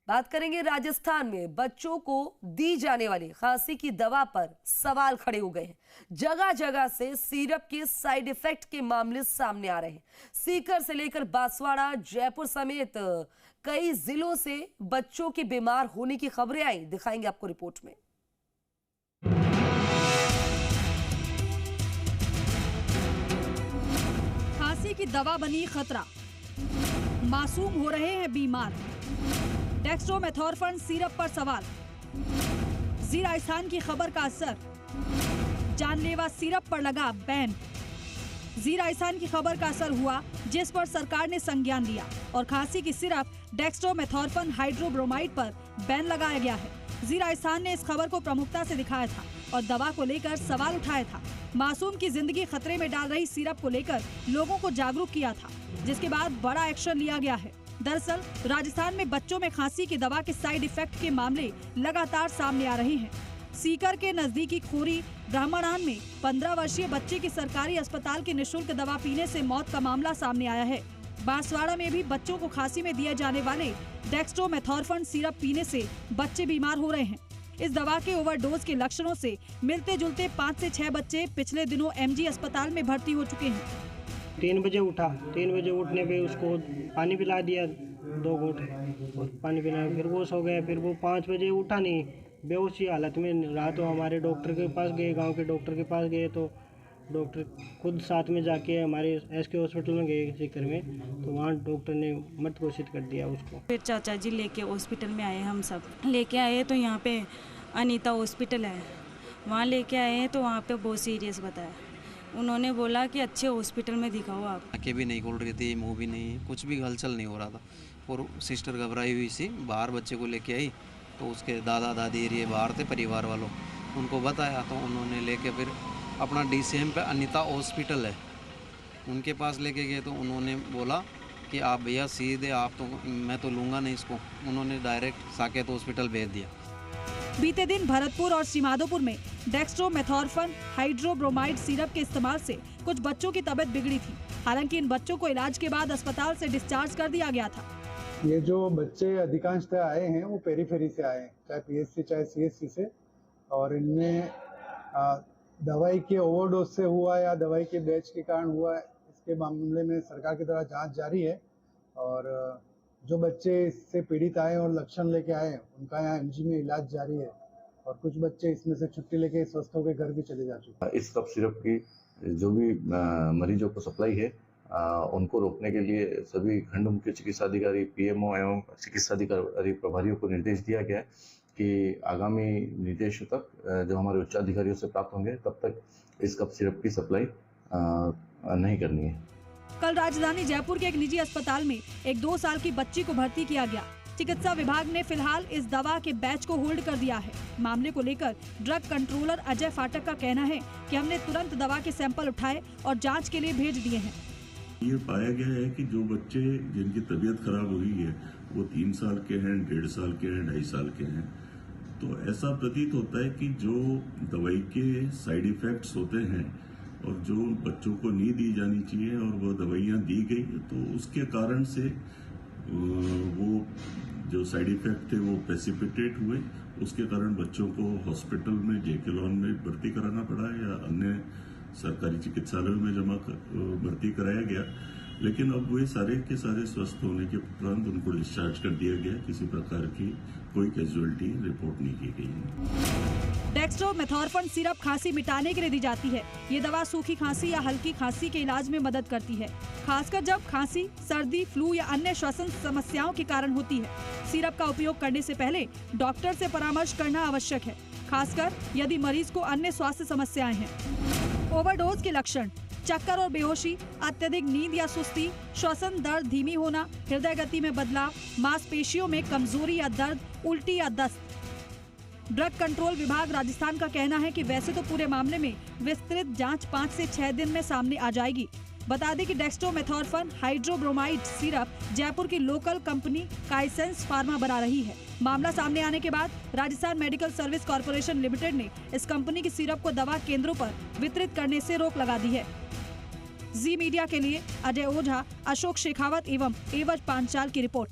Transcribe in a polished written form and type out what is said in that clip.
बात करेंगे राजस्थान में बच्चों को दी जाने वाली खांसी की दवा पर सवाल खड़े हो गए हैं। जगह जगह से सिरप के साइड इफेक्ट के मामले सामने आ रहे हैं। सीकर से लेकर बांसवाड़ा, जयपुर समेत कई जिलों से बच्चों के बीमार होने की खबरें आई। दिखाएंगे आपको रिपोर्ट में। खांसी की दवा बनी खतरा, मासूम हो रहे हैं बीमार। डेक्स्ट्रोमेथोर्फन सिरप पर सवाल, जी राजस्थान की खबर का असर, जानलेवा सिरप पर लगा बैन। जी राजस्थान की खबर का असर हुआ, जिस पर सरकार ने संज्ञान लिया और खांसी की सिरप डेक्स्ट्रोमेथोर्फन हाइड्रोब्रोमाइड पर बैन लगाया गया है। जी राजस्थान ने इस खबर को प्रमुखता से दिखाया था और दवा को लेकर सवाल उठाया था। मासूम की जिंदगी खतरे में डाल रही सिरप को लेकर लोगों को जागरूक किया था, जिसके बाद बड़ा एक्शन लिया गया है। दरअसल राजस्थान में बच्चों में खांसी की दवा के साइड इफेक्ट के मामले लगातार सामने आ रहे हैं। सीकर के नजदीकी खोरी ब्राह्मणान में 15 वर्षीय बच्चे की सरकारी अस्पताल की निःशुल्क दवा पीने से मौत का मामला सामने आया है। बांसवाड़ा में भी बच्चों को खांसी में दिए जाने वाले डेक्स्ट्रोमेथोर्फन सिरप पीने से बच्चे बीमार हो रहे हैं। इस दवा के ओवरडोज के लक्षणों से मिलते जुलते 5 से 6 बच्चे पिछले दिनों एमजी अस्पताल में भर्ती हो चुके हैं। 3 बजे उठा, 3 बजे उठने पे उसको पानी पिला दिया, 2 घूंट पानी पिलाया, फिर वो सो गया। फिर वो 5 बजे उठा नहीं, बेहोशी हालत में रहा। तो हमारे डॉक्टर के पास गए, गांव के डॉक्टर के पास गए, तो डॉक्टर खुद साथ में जाके हमारे एसके हॉस्पिटल में गए सीकर में, तो वहाँ डॉक्टर ने मृत घोषित कर दिया उसको। फिर चाचा जी लेके हॉस्पिटल में आए, हम सब लेके आए तो यहाँ पे अनीता हॉस्पिटल है, वहाँ लेके आए तो वहाँ पे बहुत सीरियस बताया। उन्होंने बोला कि अच्छे हॉस्पिटल में दिखाओ आप। आँखें भी नहीं खोल रही थी, मुंह भी नहीं, कुछ भी हलचल नहीं हो रहा था। और सिस्टर घबराई हुई सी बाहर बच्चे को लेके आई, तो उसके दादा दादी एरिए बाहर थे, परिवार वालों उनको बताया, तो उन्होंने लेके फिर अपना DCM पे अनीता हॉस्पिटल है उनके पास लेके गए। तो उन्होंने बोला कि आप भैया सीधे आप तो, मैं तो लूँगा नहीं इसको। उन्होंने डायरेक्ट साकेत हॉस्पिटल भेज दिया। बीते दिन भरतपुर और श्रीमाधोपुर में डेक्स्ट्रोमेथोर्फन हाइड्रोब्रोमाइड सिरप के इस्तेमाल से कुछ बच्चों की तबीयत बिगड़ी थी। हालांकि इन बच्चों को इलाज के बाद अस्पताल से डिस्चार्ज कर दिया गया था। ये जो बच्चे अधिकांशतः आए हैं वो पेरीफेरी से आए हैं, चाहे PSC चाहे CSC से, और इनमें दवाई के ओवरडोज से हुआ या दवाई के बैच के कारण हुआ, इसके मामले में सरकार की तरफ जांच जारी है। और जो बच्चे इससे पीड़ित आए और लक्षण लेके आए, उनका यहाँ MG में इलाज जारी है, और कुछ बच्चे इसमें से छुट्टी लेके स्वस्थ होकर घर भी चले जा चुके हैं। इस कफ सिरप की जो भी मरीजों को सप्लाई है, उनको रोकने के लिए सभी खंड मुख्य चिकित्सा अधिकारी, PMO एवं चिकित्सा अधिकारी प्रभारियों को निर्देश दिया गया है कि आगामी निर्देशों तक जो हमारे उच्च अधिकारियों से प्राप्त होंगे, तब तक इस कफ सिरप की सप्लाई नहीं करनी है। कल राजधानी जयपुर के एक निजी अस्पताल में एक 2 साल की बच्ची को भर्ती किया गया। चिकित्सा विभाग ने फिलहाल इस दवा के बैच को होल्ड कर दिया है। मामले को लेकर ड्रग कंट्रोलर अजय फाटक का कहना है कि हमने तुरंत दवा के सैंपल उठाए और जांच के लिए भेज दिए हैं। ये पाया गया है कि जो बच्चे जिनकी तबीयत खराब हुई है वो 3 साल के हैं, 1.5 साल के हैं, 2.5 साल के हैं। तो ऐसा प्रतीत होता है कि जो दवाई के साइड इफेक्ट्स होते हैं और जो बच्चों को नहीं दी जानी चाहिए और वो दवाइयाँ दी गई, तो उसके कारण से वो जो साइड इफेक्ट थे वो प्रेसिपिटेट हुए। उसके कारण बच्चों को हॉस्पिटल में JK लॉन में भर्ती कराना पड़ा या अन्य सरकारी चिकित्सालयों में भर्ती कराया गया। लेकिन अब वे सारे के सारे स्वस्थ होने के उपरांत उनको डिस्चार्ज कर दिया गया। किसी प्रकार की कोई कैजुअलिटी रिपोर्ट नहीं की गई है। डेक्स्ट्रोमेथोर्फन सिरप खांसी मिटाने के लिए दी जाती है। ये दवा सूखी खांसी या हल्की खांसी के इलाज में मदद करती है, खासकर जब खांसी, सर्दी, फ्लू या अन्य श्वसन समस्याओं के कारण होती है। सिरप का उपयोग करने से पहले डॉक्टर से परामर्श करना आवश्यक है, खासकर यदि मरीज को अन्य स्वास्थ्य समस्याएं हैं। ओवरडोज के लक्षण: चक्कर और बेहोशी, अत्यधिक नींद या सुस्ती, श्वसन दर्द धीमी होना, हृदय गति में बदलाव, मांसपेशियों में कमजोरी या दर्द, उल्टी या दस्त। ड्रग कंट्रोल विभाग राजस्थान का कहना है कि वैसे तो पूरे मामले में विस्तृत जांच 5 से 6 दिन में सामने आ जाएगी। बता दें कि डेक्स्ट्रोमेथोर्फन हाइड्रोब्रोमाइड सिरप जयपुर की लोकल कंपनी काइसेंस फार्मा बना रही है। मामला सामने आने के बाद Rajasthan medical service corporation limited ने इस कंपनी की सिरप को दवा केंद्रों पर वितरित करने से रोक लगा दी है। जी मीडिया के लिए अजय ओझा, अशोक शेखावत एवं एवज पांचाल की रिपोर्ट।